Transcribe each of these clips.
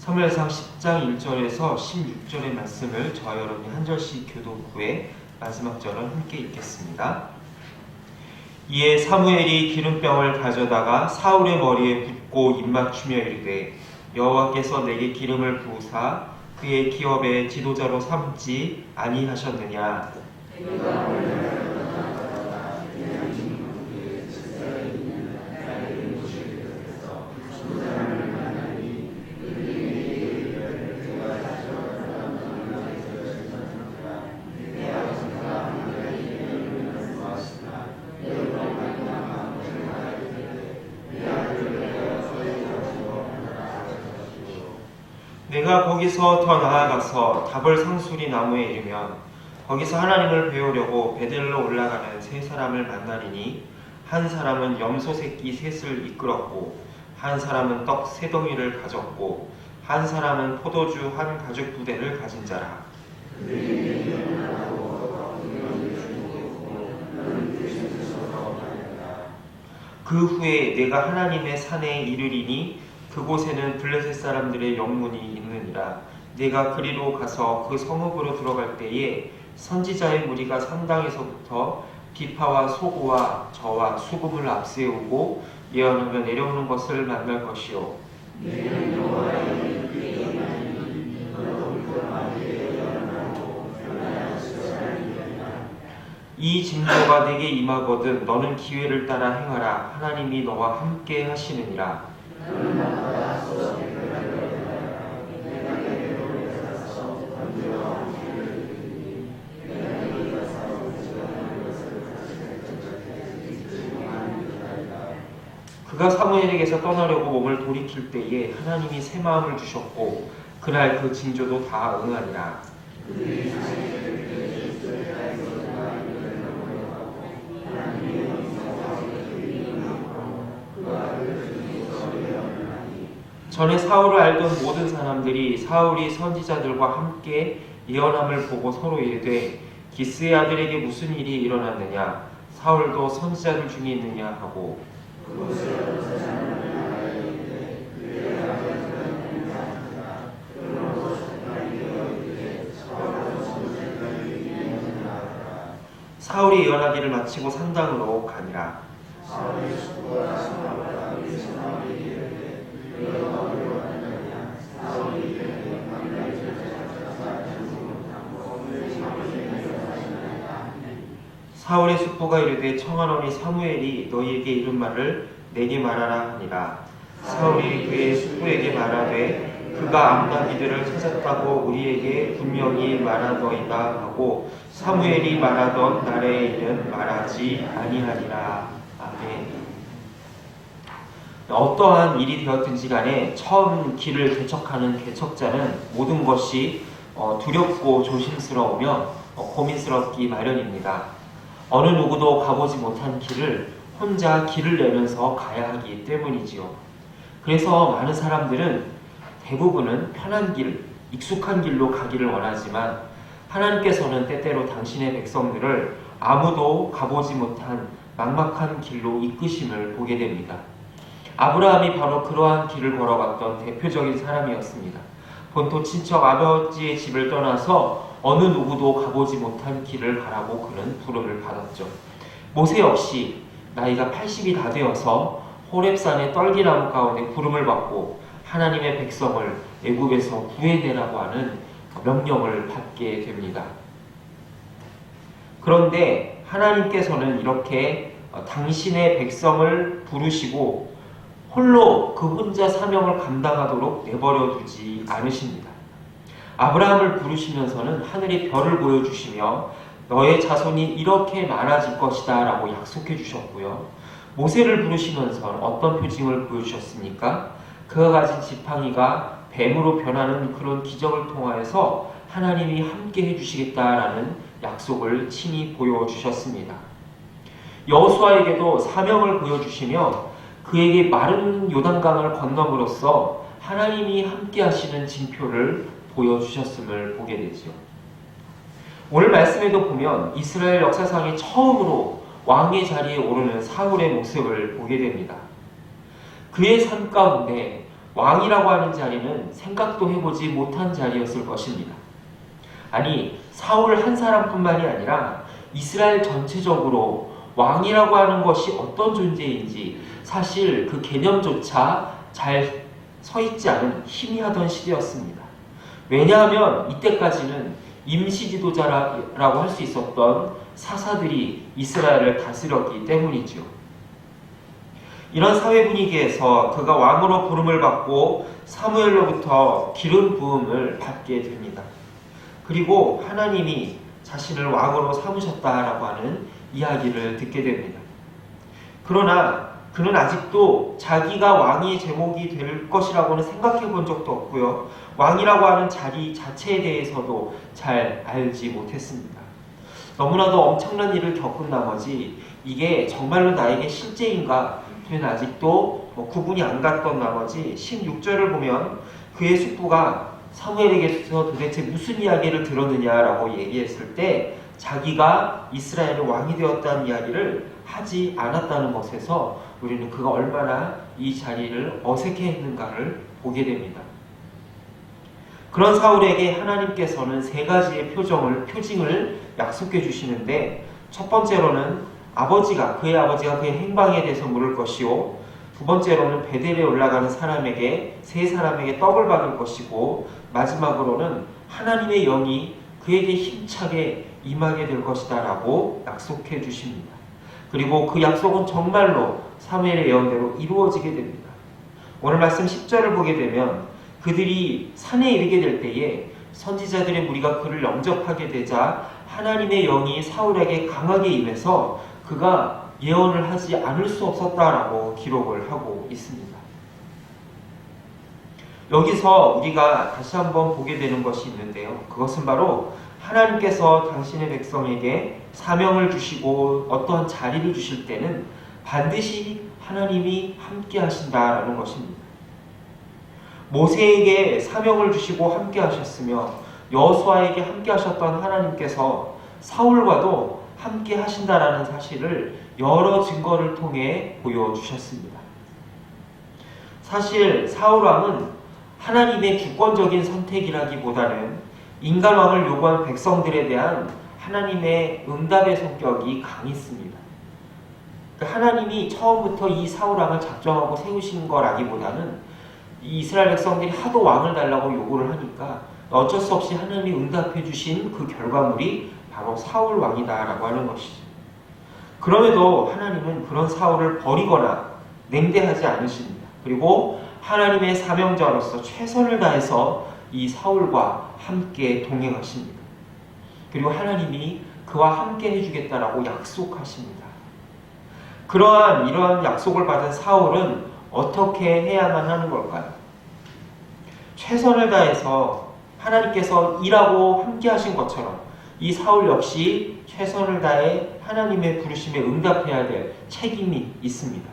사무엘상 10장 1절에서 16절의 말씀을 저와 여러분이 한 절씩 교독 후에 마지막 절을 함께 읽겠습니다. 이에 사무엘이 기름병을 가져다가 사울의 머리에 붓고 입맞추며 이르되 여호와께서 내게 기름을 부으사 그의 기업의 지도자로 삼지 아니하셨느냐. 내가 거기서 더 나아가서 다볼 상수리 나무에 이르면 거기서 하나님을 배우려고 베델로 올라가는 세 사람을 만나리니 한 사람은 염소 새끼 셋을 이끌었고 한 사람은 떡 세 덩이를 가졌고 한 사람은 포도주 한 가죽 부대를 가진 자라. 그 후에 내가 하나님의 산에 이르리니 그곳에는 블레셋 사람들의 영문이 있느니라. 내가 그리로 가서 그 성읍으로 들어갈 때에 선지자의 무리가 산당에서부터 비파와 소고와 저와 수금을 앞세우고 예언하며 내려오는 것을 만날 것이요. 이 징조가 내게 임하거든 너는 기회를 따라 행하라. 하나님이 너와 함께 하시느니라. 그가 사무엘에게서 떠나려고 몸을 돌이킬 때에 하나님이 새 마음을 주셨고 그날 그 징조도 다 응하니라. 전에 사울을 알던 모든 사람들이 사울이 선지자들과 함께 예언함을 보고 서로 이르되 기스의 아들에게 무슨 일이 일어났느냐 사울도 선지자들 중에 있느냐 하고 사울이 예언하기를 마치고 산당으로 가니라. 사울의 숙부가 이르되 청하노니 사무엘이 너희에게 이른 말을 내게 말하라 하니라. 사울이 그의 숙부에게 말하되 그가 암나기들을 찾았다고 우리에게 분명히 말하더이다 하고 사무엘이 말하던 날에 이는 말하지 아니하니라. 아멘. 어떠한 일이 되었든지 간에 처음 길을 개척하는 개척자는 모든 것이 두렵고 조심스러우며 고민스럽기 마련입니다. 어느 누구도 가보지 못한 길을 혼자 길을 내면서 가야 하기 때문이지요. 그래서 많은 사람들은 대부분은 편한 길, 익숙한 길로 가기를 원하지만 하나님께서는 때때로 당신의 백성들을 아무도 가보지 못한 막막한 길로 이끄심을 보게 됩니다. 아브라함이 바로 그러한 길을 걸어갔던 대표적인 사람이었습니다. 본토 친척 아버지의 집을 떠나서 어느 누구도 가보지 못한 길을 가라고 그는 부름을 받았죠. 모세 역시 나이가 80이 다 되어서 호렙산의 떨기나무 가운데 부름을 받고 하나님의 백성을 애굽에서 구해내라고 하는 명령을 받게 됩니다. 그런데 하나님께서는 이렇게 당신의 백성을 부르시고 홀로 그 혼자 사명을 감당하도록 내버려 두지 않으십니다. 아브라함을 부르시면서는 하늘의 별을 보여주시며 너의 자손이 이렇게 많아질 것이다 라고 약속해 주셨고요. 모세를 부르시면서는 어떤 표징을 보여주셨습니까? 그가 가진 지팡이가 뱀으로 변하는 그런 기적을 통하여서 하나님이 함께 해주시겠다라는 약속을 친히 보여주셨습니다. 여호수아에게도 사명을 보여주시며 그에게 마른 요단강을 건너므로써 하나님이 함께 하시는 징표를 보여주셨음을 보게 되죠. 오늘 말씀에도 보면 이스라엘 역사상에 처음으로 왕의 자리에 오르는 사울의 모습을 보게 됩니다. 그의 삶 가운데 왕이라고 하는 자리는 생각도 해보지 못한 자리였을 것입니다. 아니, 사울 한 사람뿐만이 아니라 이스라엘 전체적으로 왕이라고 하는 것이 어떤 존재인지 사실 그 개념조차 잘 서 있지 않은 희미하던 시대였습니다. 왜냐하면 이때까지는 임시 지도자라고 할 수 있었던 사사들이 이스라엘을 다스렸기 때문이죠. 이런 사회 분위기에서 그가 왕으로 부름을 받고 사무엘로부터 기름 부음을 받게 됩니다. 그리고 하나님이 자신을 왕으로 삼으셨다라고 하는 이야기를 듣게 됩니다. 그러나 그는 아직도 자기가 왕의 제목이 될 것이라고는 생각해 본 적도 없고요. 왕이라고 하는 자리 자체에 대해서도 잘 알지 못했습니다. 너무나도 엄청난 일을 겪은 나머지 이게 정말로 나에게 실제인가 그는 아직도 구분이 안 갔던 나머지 16절을 보면 그의 숙부가 사무엘에게서 도대체 무슨 이야기를 들었느냐라고 얘기했을 때 자기가 이스라엘의 왕이 되었다는 이야기를 하지 않았다는 것에서 우리는 그가 얼마나 이 자리를 어색해했는가를 보게 됩니다. 그런 사울에게 하나님께서는 세 가지의 표징을 약속해 주시는데 첫 번째로는 그의 아버지가 그의 행방에 대해서 물을 것이요, 두 번째로는 베델에 올라가는 세 사람에게 떡을 받을 것이고, 마지막으로는 하나님의 영이 그에게 힘차게 임하게 될 것이다 라고 약속해 주십니다. 그리고 그 약속은 정말로 사무엘의 예언대로 이루어지게 됩니다. 오늘 말씀 10절을 보게 되면 그들이 산에 이르게 될 때에 선지자들의 무리가 그를 영접하게 되자 하나님의 영이 사울에게 강하게 임해서 그가 예언을 하지 않을 수 없었다라고 기록을 하고 있습니다. 여기서 우리가 다시 한번 보게 되는 것이 있는데요. 그것은 바로 하나님께서 당신의 백성에게 사명을 주시고 어떠한 자리를 주실 때는 반드시 하나님이 함께 하신다라는 것입니다. 모세에게 사명을 주시고 함께 하셨으며 여호수아에게 함께 하셨던 하나님께서 사울과도 함께 하신다라는 사실을 여러 증거를 통해 보여주셨습니다. 사실 사울왕은 하나님의 주권적인 선택이라기보다는 인간왕을 요구한 백성들에 대한 하나님의 응답의 성격이 강했습니다. 하나님이 처음부터 이 사울왕을 작정하고 세우신 거라기보다는 이 이스라엘 백성들이 하도 왕을 달라고 요구를 하니까 어쩔 수 없이 하나님이 응답해 주신 그 결과물이 바로 사울 왕이다라고 하는 것이죠. 그럼에도 하나님은 그런 사울을 버리거나 냉대하지 않으십니다. 그리고 하나님의 사명자로서 최선을 다해서 이 사울과 함께 동행하십니다. 그리고 하나님이 그와 함께 해주겠다라고 약속하십니다. 이러한 약속을 받은 사울은 어떻게 해야만 하는 걸까요? 최선을 다해서 하나님께서 일하고 함께 하신 것처럼 이 사울 역시 최선을 다해 하나님의 부르심에 응답해야 될 책임이 있습니다.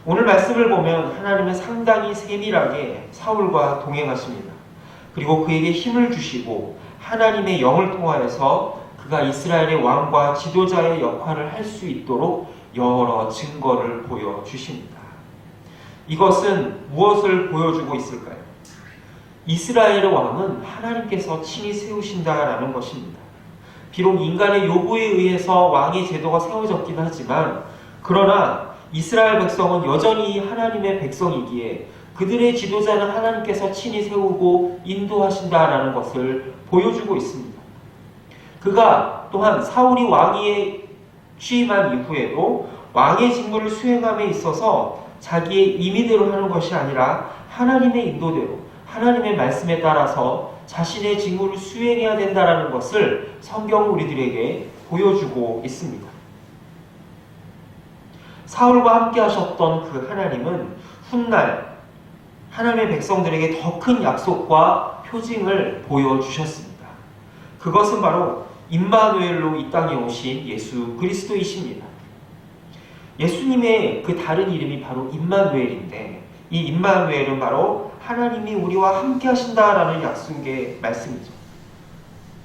오늘 말씀을 보면 하나님은 상당히 세밀하게 사울과 동행하십니다. 그리고 그에게 힘을 주시고 하나님의 영을 통하여서 그가 이스라엘의 왕과 지도자의 역할을 할 수 있도록 여러 증거를 보여주십니다. 이것은 무엇을 보여주고 있을까요? 이스라엘의 왕은 하나님께서 친히 세우신다라는 것입니다. 비록 인간의 요구에 의해서 왕의 제도가 세워졌긴 하지만 그러나 이스라엘 백성은 여전히 하나님의 백성이기에 그들의 지도자는 하나님께서 친히 세우고 인도하신다라는 것을 보여주고 있습니다. 그가 또한 사울이 왕위에 취임한 이후에도 왕의 직무를 수행함에 있어서 자기의 임의대로 하는 것이 아니라 하나님의 인도대로 하나님의 말씀에 따라서 자신의 직무를 수행해야 된다는 것을 성경은 우리들에게 보여주고 있습니다. 사울과 함께 하셨던 그 하나님은 훗날 하나님의 백성들에게 더 큰 약속과 표징을 보여주셨습니다. 그것은 바로 임마누엘로 이 땅에 오신 예수 그리스도이십니다. 예수님의 그 다른 이름이 바로 임마누엘인데 이 임마누엘은 바로 하나님이 우리와 함께 하신다라는 약속의 말씀이죠.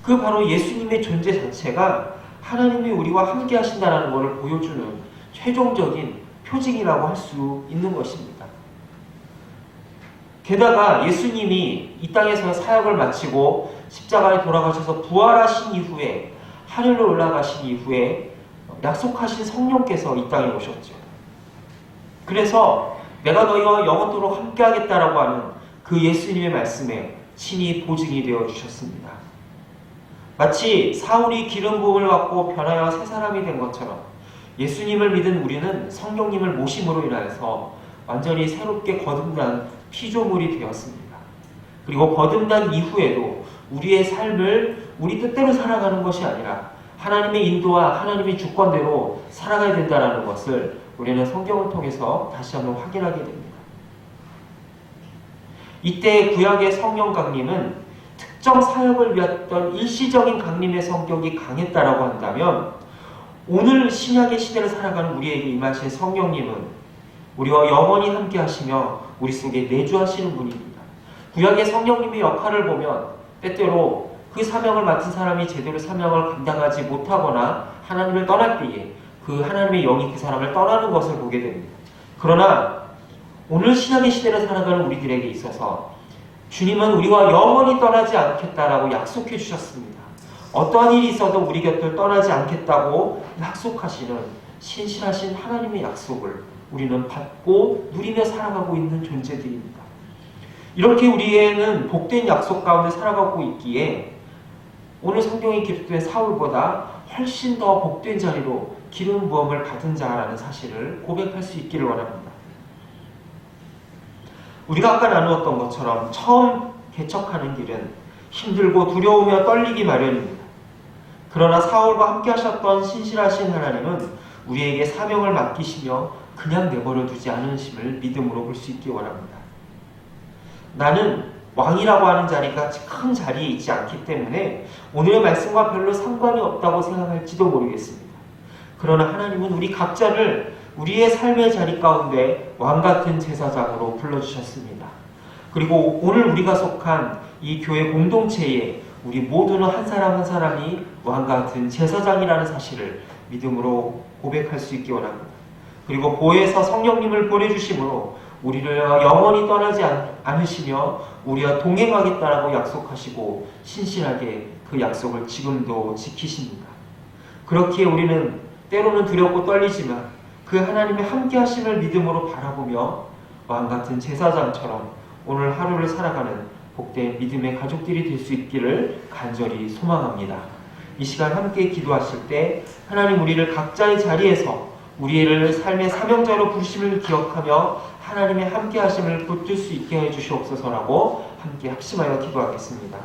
그 바로 예수님의 존재 자체가 하나님이 우리와 함께 하신다라는 것을 보여주는 최종적인 표징이라고 할 수 있는 것입니다. 게다가 예수님이 이 땅에서 사역을 마치고 십자가에 돌아가셔서 부활하신 이후에 하늘로 올라가신 이후에 약속하신 성령께서 이 땅에 오셨죠. 그래서 내가 너희와 영원토록 함께하겠다라고 하는 그 예수님의 말씀에 친히 보증이 되어 주셨습니다. 마치 사울이 기름 부음을 받고 변하여 새 사람이 된 것처럼 예수님을 믿은 우리는 성령님을 모심으로 인하여서 완전히 새롭게 거듭난 피조물이 되었습니다. 그리고 거듭난 이후에도 우리의 삶을 우리 뜻대로 살아가는 것이 아니라 하나님의 인도와 하나님의 주권대로 살아가야 된다는 것을 우리는 성경을 통해서 다시 한번 확인하게 됩니다. 이때 구약의 성령 강림은 특정 사역을 위했던 일시적인 강림의 성격이 강했다라고 한다면 오늘 신약의 시대를 살아가는 우리에게 임하신 성령님은 우리와 영원히 함께 하시며 우리 속에 내주하시는 분입니다. 구약의 성령님의 역할을 보면 때때로 그 사명을 맡은 사람이 제대로 사명을 감당하지 못하거나 하나님을 떠날 때에 그 하나님의 영이 그 사람을 떠나는 것을 보게 됩니다. 그러나 오늘 신약의 시대를 살아가는 우리들에게 있어서 주님은 우리와 영원히 떠나지 않겠다라고 약속해 주셨습니다. 어떠한 일이 있어도 우리 곁을 떠나지 않겠다고 약속하시는 신실하신 하나님의 약속을 우리는 받고 누리며 살아가고 있는 존재들입니다. 이렇게 우리에는 복된 약속 가운데 살아가고 있기에 오늘 성경에 기록된 사울보다 훨씬 더 복된 자리로 기름 부음을 받은 자라는 사실을 고백할 수 있기를 원합니다. 우리가 아까 나누었던 것처럼 처음 개척하는 길은 힘들고 두려우며 떨리기 마련입니다. 그러나 사울과 함께 하셨던 신실하신 하나님은 우리에게 사명을 맡기시며 그냥 내버려 두지 않으심을 믿음으로 볼 수 있기 원합니다. 나는 왕이라고 하는 자리가 큰 자리에 있지 않기 때문에 오늘의 말씀과 별로 상관이 없다고 생각할지도 모르겠습니다. 그러나 하나님은 우리 각자를 우리의 삶의 자리 가운데 왕같은 제사장으로 불러주셨습니다. 그리고 오늘 우리가 속한 이 교회 공동체에 우리 모두는 한 사람 한 사람이 왕같은 제사장이라는 사실을 믿음으로 고백할 수 있기 원합니다. 그리고 보혜사 성령님을 보내주심으로 우리를 영원히 떠나지 않으시며 우리와 동행하겠다라고 약속하시고 신실하게 그 약속을 지금도 지키십니다. 그렇기에 우리는 때로는 두렵고 떨리지만 그 하나님의 함께 하심을 믿음으로 바라보며 왕같은 제사장처럼 오늘 하루를 살아가는 복된 믿음의 가족들이 될 수 있기를 간절히 소망합니다. 이 시간 함께 기도하실 때 하나님 우리를 각자의 자리에서 우리를 삶의 사명자로 부르심을 기억하며 하나님의 함께 하심을 붙들 수 있게 해주시옵소서라고 함께 합심하여 기도하겠습니다.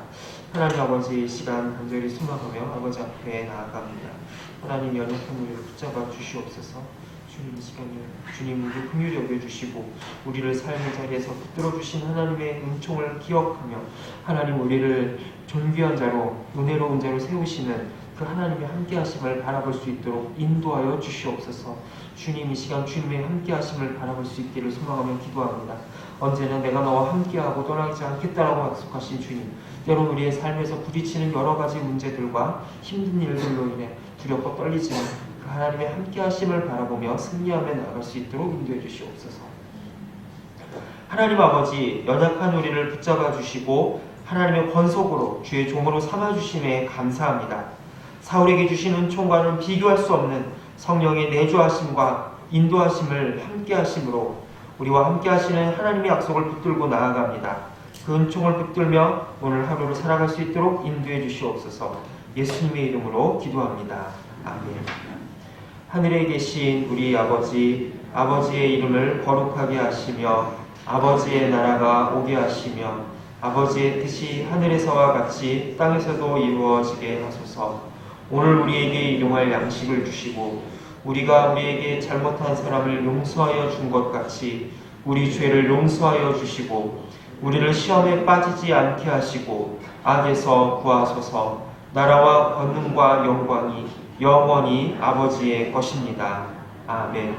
하나님 아버지 이 시간 간절히 소망하며 아버지 앞에 나아갑니다. 하나님 연약한 우리를 붙잡아 주시옵소서. 주님 이 시간에 주님 우리 긍휼히 여겨주시고 우리를 삶의 자리에서 붙들어 주신 하나님의 은총을 기억하며 하나님 우리를 존귀한 자로 은혜로운 자로 세우시는 그 하나님의 함께 하심을 바라볼 수 있도록 인도하여 주시옵소서. 주님 이 시간 주님의 함께 하심을 바라볼 수 있기를 소망하며 기도합니다. 언제나 내가 너와 함께하고 떠나지 않겠다라고 약속하신 주님, 때론 우리의 삶에서 부딪히는 여러 가지 문제들과 힘든 일들로 인해 두렵고 떨리지만 그 하나님의 함께 하심을 바라보며 승리하며 나아갈 수 있도록 인도해 주시옵소서. 하나님 아버지 연약한 우리를 붙잡아 주시고 하나님의 권속으로 주의 종으로 삼아주심에 감사합니다. 사울에게 주신 은총과는 비교할 수 없는 성령의 내주하심과 인도하심을 함께 하심으로 우리와 함께 하시는 하나님의 약속을 붙들고 나아갑니다. 그 은총을 붙들며 오늘 하루를 살아갈 수 있도록 인도해 주시옵소서. 예수님의 이름으로 기도합니다. 아멘. 하늘에 계신 우리 아버지, 아버지의 이름을 거룩하게 하시며 아버지의 나라가 오게 하시며 아버지의 뜻이 하늘에서와 같이 땅에서도 이루어지게 하소서. 오늘 우리에게 일용할 양식을 주시고 우리가 우리에게 잘못한 사람을 용서하여 준 것 같이 우리 죄를 용서하여 주시고 우리를 시험에 빠지지 않게 하시고 악에서 구하소서. 나라와 권능과 영광이 영원히 아버지의 것입니다. 아멘.